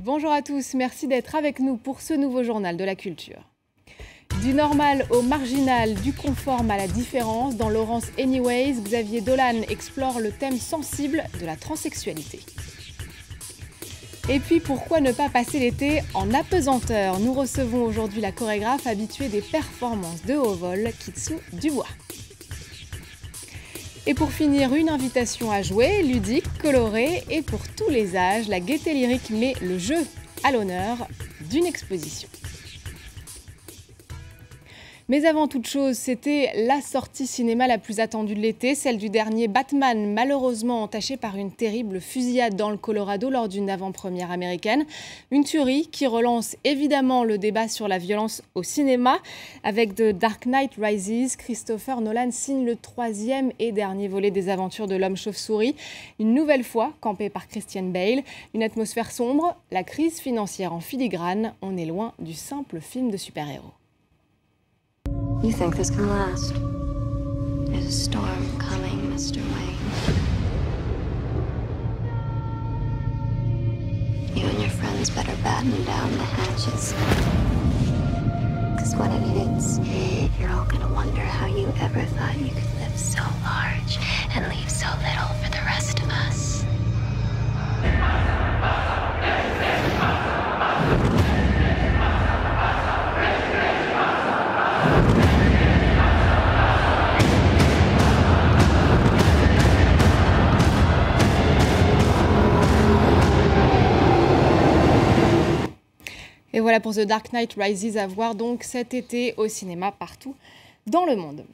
Bonjour à tous, merci d'être avec nous pour ce nouveau journal de la culture. Du normal au marginal, du conforme à la différence, dans Laurence Anyways, Xavier Dolan explore le thème sensible de la transsexualité. Et puis pourquoi ne pas passer l'été en apesanteur? Nous recevons aujourd'hui la chorégraphe habituée des performances de haut vol, Kitsu Dubois. Et pour finir, une invitation à jouer, ludique, colorée et pour tous les âges, la Gaieté Lyrique met le jeu à l'honneur d'une exposition. Mais avant toute chose, c'était la sortie cinéma la plus attendue de l'été, celle du dernier Batman, malheureusement entachée par une terrible fusillade dans le Colorado lors d'une avant-première américaine. Une tuerie qui relance évidemment le débat sur la violence au cinéma. Avec The Dark Knight Rises, Christopher Nolan signe le 3e et dernier volet des aventures de l'homme chauve-souris. Une nouvelle fois campé par Christian Bale. Une atmosphère sombre, la crise financière en filigrane. On est loin du simple film de super-héros. You think this can last? There's a storm coming, Mr. Wayne. You and your friends better batten down the hatches. Because when it hits, you're all gonna wonder how you ever thought you could live so large and leave so little for the rest of us. Et voilà pour The Dark Knight Rises à voir donc cet été au cinéma partout dans le monde.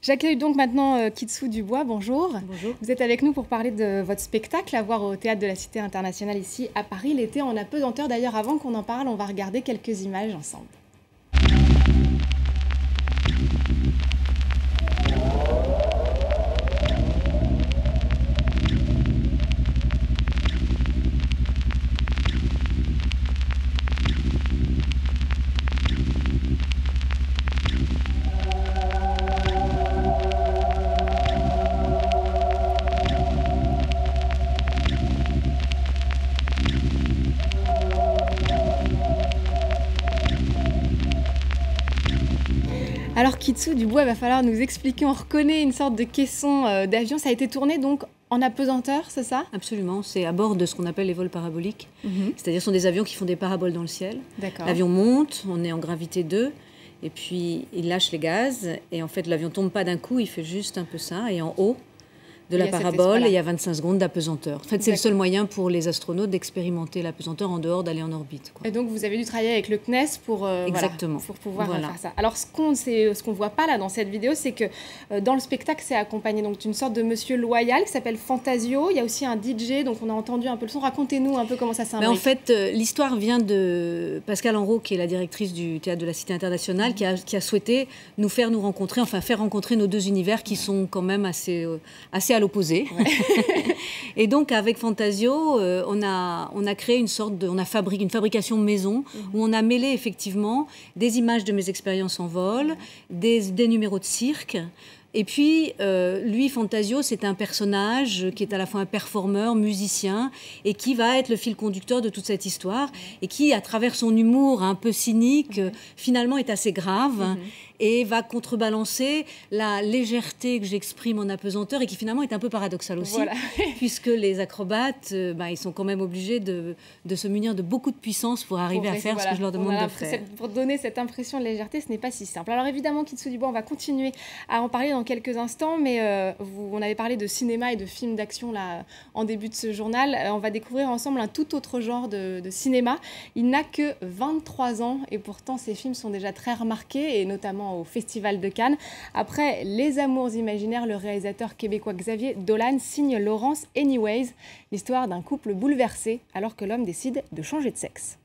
J'accueille donc maintenant Kitsu Dubois, bonjour. Bonjour. Vous êtes avec nous pour parler de votre spectacle à voir au Théâtre de la Cité Internationale ici à Paris, l'été en apesanteur. D'ailleurs, avant qu'on en parle, on va regarder quelques images ensemble. Alors Kitsu Dubois, il va falloir nous expliquer, on reconnaît une sorte de caisson d'avion, ça a été tourné donc en apesanteur, c'est ça? Absolument, c'est à bord de ce qu'on appelle les vols paraboliques, c'est-à-dire ce sont des avions qui font des paraboles dans le ciel. L'avion monte, on est en gravité 2, et puis il lâche les gaz, et en fait l'avion ne tombe pas d'un coup, il fait juste un peu ça, et en haut de la parabole, il y a 25 secondes d'apesanteur. En fait, c'est le seul moyen pour les astronautes d'expérimenter l'apesanteur en dehors d'aller en orbite, quoi. Et donc, vous avez dû travailler avec le CNES pour, exactement. Voilà, pour pouvoir faire ça. Alors, ce qu'on ne voit pas là dans cette vidéo, c'est que dans le spectacle, c'est accompagné d'une sorte de monsieur loyal qui s'appelle Fantasio. Il y a aussi un DJ, donc on a entendu un peu le son. Racontez-nous un peu comment ça s'imbrique. En fait, l'histoire vient de Pascale Enrault, qui est la directrice du Théâtre de la Cité Internationale, qui a souhaité nous rencontrer, enfin faire rencontrer nos deux univers qui sont quand même assez à l'opposé. Ouais. Et donc avec Fantasio, on a créé une fabrication maison où on a mêlé effectivement des images de mes expériences en vol, des numéros de cirque. Et puis, lui, Fantasio, c'est un personnage qui est à la fois un performeur, musicien, et qui va être le fil conducteur de toute cette histoire, et qui, à travers son humour un peu cynique, finalement est assez grave, et va contrebalancer la légèreté que j'exprime en apesanteur, et qui finalement est un peu paradoxale aussi, puisque les acrobates, ils sont quand même obligés de se munir de beaucoup de puissance pour arriver à faire ce que je leur demande de faire. Pour donner cette impression de légèreté, ce n'est pas si simple. Alors évidemment, Kitsu Dubois, on va continuer à en parler dans quelques instants, mais on avait parlé de cinéma et de films d'action là en début de ce journal. On va découvrir ensemble un tout autre genre de cinéma. Il n'a que 23 ans et pourtant ses films sont déjà très remarqués, et notamment au Festival de Cannes. Après Les Amours imaginaires, le réalisateur québécois Xavier Dolan signe Laurence Anyways, l'histoire d'un couple bouleversé alors que l'homme décide de changer de sexe.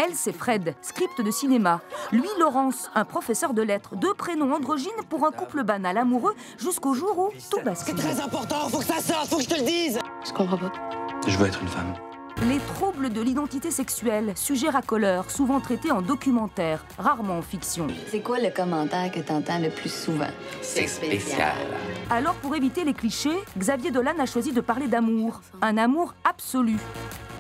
Elle, c'est Fred, script de cinéma. Lui, Laurence, un professeur de lettres. Deux prénoms androgynes pour un couple banal amoureux jusqu'au jour où tout bascule. C'est très important, faut que ça sorte, faut que je te le dise. Je comprends pas. Je veux être une femme. Les troubles de l'identité sexuelle, sujet racoleur, souvent traités en documentaire, rarement en fiction. C'est quoi le commentaire que t'entends le plus souvent? C'est spécial. Alors, pour éviter les clichés, Xavier Dolan a choisi de parler d'amour. Un amour absolu.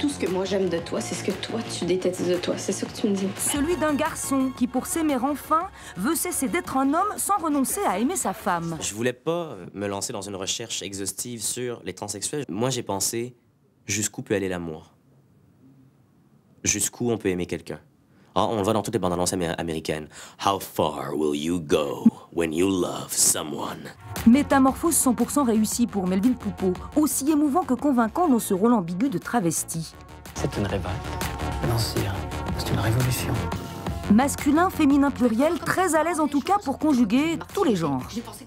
tout ce que moi j'aime de toi, c'est ce que toi tu détestes de toi. C'est ça que tu me dis. Celui d'un garçon qui, pour s'aimer enfin, veut cesser d'être un homme sans renoncer à aimer sa femme. Je voulais pas me lancer dans une recherche exhaustive sur les transsexuels. Moi, j'ai pensé jusqu'où peut aller l'amour. Jusqu'où on peut aimer quelqu'un. Ah, on le voit dans toutes les bandes annonces américaines. How far will you go when you love someone? Métamorphose 100% réussie pour Melville Poupeau, aussi émouvant que convaincant dans ce rôle ambigu de travesti. C'est une révolte. Non, c'est une révolution. Masculin, féminin, pluriel, très à l'aise en tout cas pour conjuguer tous les genres.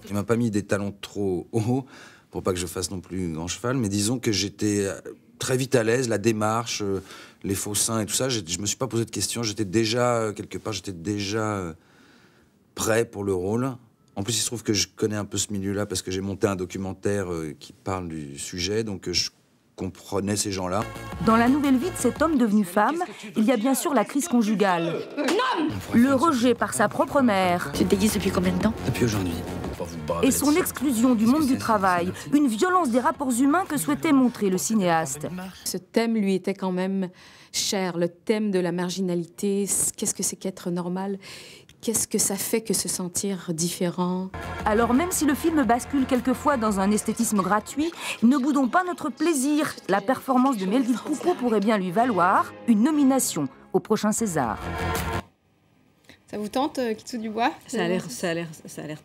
Il m'a pas mis des talons trop hauts pour pas que je fasse non plus grand cheval, mais disons que j'étais très vite à l'aise, la démarche, les faux seins et tout ça, je me suis pas posé de questions, j'étais déjà, quelque part, prêt pour le rôle. En plus, il se trouve que je connais un peu ce milieu-là parce que j'ai monté un documentaire qui parle du sujet, donc je comprenais ces gens-là. Dans la nouvelle vie de cet homme devenu femme, il y a bien sûr la crise conjugale. Le rejet par sa propre mère. Tu te déguises depuis combien de temps? Depuis aujourd'hui. Et son exclusion du monde du travail, une violence des rapports humains que souhaitait montrer le cinéaste. Ce thème lui était quand même cher, le thème de la marginalité. Qu'est-ce que c'est qu'être normal? Qu'est-ce que ça fait que se sentir différent? Alors même si le film bascule quelquefois dans un esthétisme gratuit, ne boudons pas notre plaisir. La performance de Melville Poupeau pourrait bien lui valoir une nomination au prochain César. Ça vous tente, Kitsou Dubois? Ça a l'air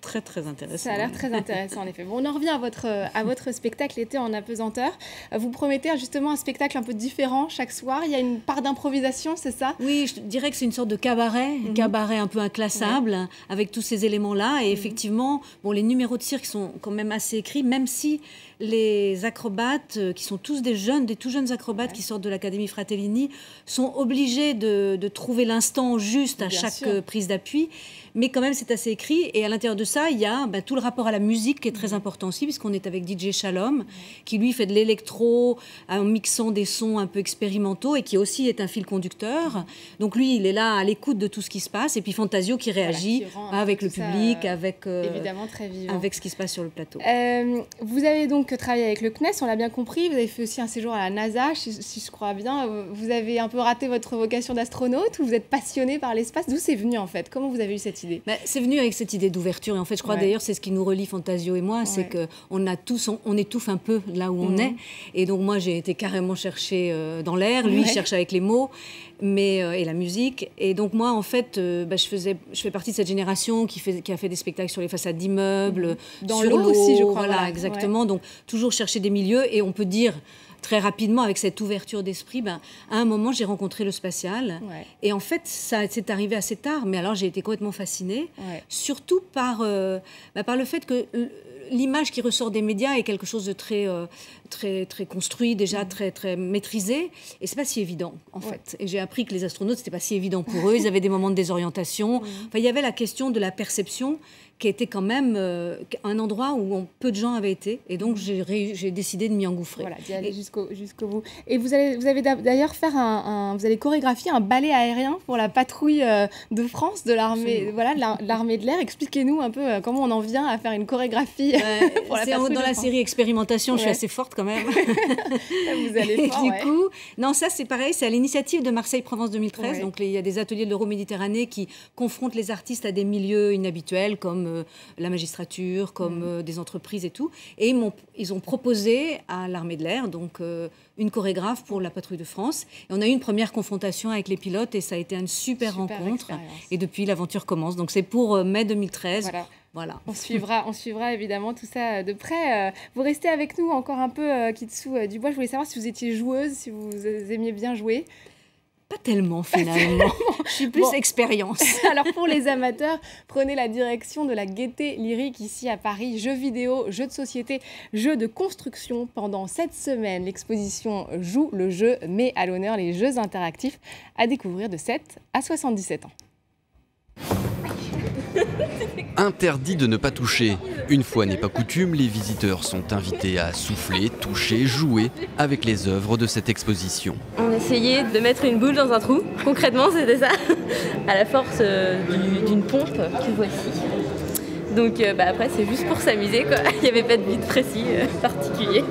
très très intéressant. Ça a l'air très intéressant en effet. Bon, on en revient à votre spectacle L'été en apesanteur. Vous promettez justement un spectacle un peu différent chaque soir. Il y a une part d'improvisation, c'est ça? Oui, je dirais que c'est une sorte de cabaret, cabaret un peu inclassable, avec tous ces éléments-là. Et effectivement, bon, les numéros de cirque sont quand même assez écrits, même si les acrobates, qui sont tous des tout jeunes acrobates qui sortent de l'Académie Fratellini, sont obligés de trouver l'instant juste à chaque prise d'appui. Mais quand même, c'est assez écrit. Et à l'intérieur de ça, il y a tout le rapport à la musique qui est très important aussi, puisqu'on est avec DJ Shalom, qui lui fait de l'électro en mixant des sons un peu expérimentaux et qui aussi est un fil conducteur. Donc lui, il est là à l'écoute de tout ce qui se passe. Et puis Fantasio qui réagit avec le public, évidemment très vivant, avec ce qui se passe sur le plateau. Vous avez donc travaillé avec le CNES, on l'a bien compris. Vous avez fait aussi un séjour à la NASA, si je crois bien. Vous avez un peu raté votre vocation d'astronaute ou vous êtes passionné par l'espace? D'où c'est venu en fait? Comment vous avez eu cette idée? C'est venu avec cette idée d'ouverture. Et en fait, je crois d'ailleurs, c'est ce qui nous relie, Fantasio et moi, c'est qu'on étouffe un peu là où on est. Et donc moi, j'ai été carrément chercher dans l'air. Lui, il cherche avec les mots et la musique. Et donc moi, en fait, je fais partie de cette génération qui a fait des spectacles sur les façades d'immeubles, dans l'eau aussi, je crois. Voilà, exactement. Donc toujours chercher des milieux. Et on peut dire très rapidement, avec cette ouverture d'esprit, à un moment, j'ai rencontré le spatial. Et en fait, c'est arrivé assez tard. Mais alors, j'ai été complètement fascinée. Surtout par le fait que l'image qui ressort des médias est quelque chose de très construit, déjà très maîtrisé. Et c'est pas si évident, en fait. Et j'ai appris que les astronautes, c'était pas si évident pour eux. Ils avaient des moments de désorientation. Enfin, il y avait la question de la perception qui était quand même un endroit où peu de gens avaient été. Et donc, j'ai décidé de m'y engouffrer. Voilà, d'y aller jusqu'au bout. Et vous avez d'ailleurs vous allez chorégraphier un ballet aérien pour la patrouille de France, de l'armée, l'armée de l'air. Expliquez-nous un peu comment on en vient à faire une chorégraphie pour la patrouille de France. Dans la série Expérimentation, je suis assez forte quand même. Vous allez fort, du coup, non, ça c'est pareil, c'est à l'initiative de Marseille-Provence 2013. Donc il y a des ateliers de l'Euroméditerranée qui confrontent les artistes à des milieux inhabituels comme la magistrature, comme des entreprises et tout. Et ils ont proposé à l'armée de l'air donc une chorégraphe pour la patrouille de France. Et on a eu une première confrontation avec les pilotes et ça a été une super rencontre. Et depuis, l'aventure commence. Donc c'est pour mai 2013. Voilà. On suivra évidemment tout ça de près. Vous restez avec nous encore un peu, Kitsou Dubois. Je voulais savoir si vous étiez joueuse, si vous aimiez bien jouer. Pas tellement finalement. Je suis plus expérience. Alors pour les amateurs, prenez la direction de la Gaîté Lyrique ici à Paris. Jeux vidéo, jeux de société, jeux de construction. Pendant 7 semaines, l'exposition Joue le jeu met à l'honneur les jeux interactifs à découvrir de 7 à 77 ans. Interdit de ne pas toucher. Une fois n'est pas coutume, les visiteurs sont invités à souffler, toucher, jouer avec les œuvres de cette exposition. On essayait de mettre une boule dans un trou. Concrètement, c'était ça, à la force d'une pompe que voici. Donc après, c'est juste pour s'amuser, quoi. Il n'y avait pas de but précis particulier.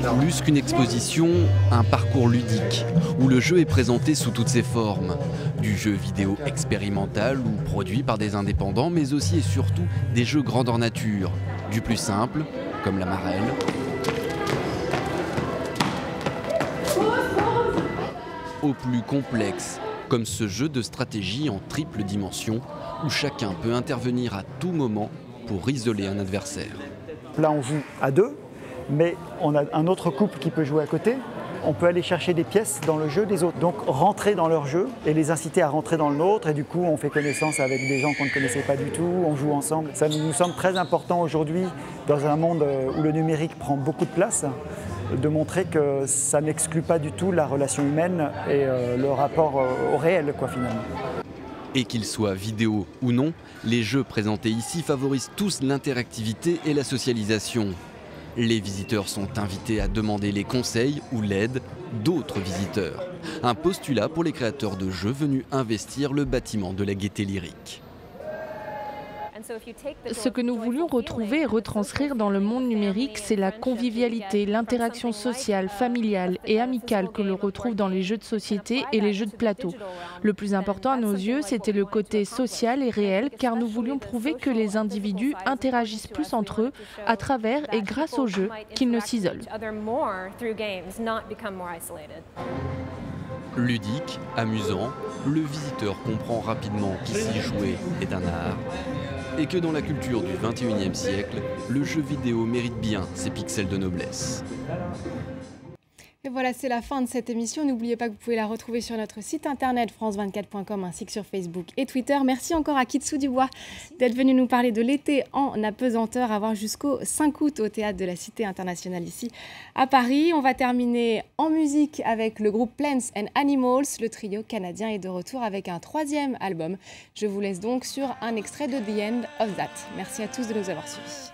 Plus qu'une exposition, un parcours ludique, où le jeu est présenté sous toutes ses formes. Du jeu vidéo expérimental ou produit par des indépendants, mais aussi et surtout des jeux grandeur nature. Du plus simple, comme la marelle, au plus complexe, comme ce jeu de stratégie en triple dimension, où chacun peut intervenir à tout moment pour isoler un adversaire. Là, on joue à deux, mais on a un autre couple qui peut jouer à côté. On peut aller chercher des pièces dans le jeu des autres, donc rentrer dans leur jeu et les inciter à rentrer dans le nôtre. Et du coup, on fait connaissance avec des gens qu'on ne connaissait pas du tout, on joue ensemble. Ça nous semble très important aujourd'hui, dans un monde où le numérique prend beaucoup de place, de montrer que ça n'exclut pas du tout la relation humaine et le rapport au réel, quoi, finalement. Et qu'ils soient vidéo ou non, les jeux présentés ici favorisent tous l'interactivité et la socialisation. Les visiteurs sont invités à demander les conseils ou l'aide d'autres visiteurs. Un postulat pour les créateurs de jeux venus investir le bâtiment de la Gaîté Lyrique. Ce que nous voulions retrouver et retranscrire dans le monde numérique, c'est la convivialité, l'interaction sociale, familiale et amicale que l'on retrouve dans les jeux de société et les jeux de plateau. Le plus important à nos yeux, c'était le côté social et réel, car nous voulions prouver que les individus interagissent plus entre eux à travers et grâce aux jeux, qu'ils ne s'isolent. Ludique, amusant, le visiteur comprend rapidement qu'ici jouer est un art et que dans la culture du XXIe siècle, le jeu vidéo mérite bien ses pixels de noblesse. Et voilà, c'est la fin de cette émission. N'oubliez pas que vous pouvez la retrouver sur notre site internet france24.com ainsi que sur Facebook et Twitter. Merci encore à Kitsou Dubois d'être venu nous parler de l'été en apesanteur à voir jusqu'au 5 août au Théâtre de la Cité internationale ici à Paris. On va terminer en musique avec le groupe Plants and Animals. Le trio canadien est de retour avec un 3e album. Je vous laisse donc sur un extrait de The End of That. Merci à tous de nous avoir suivis.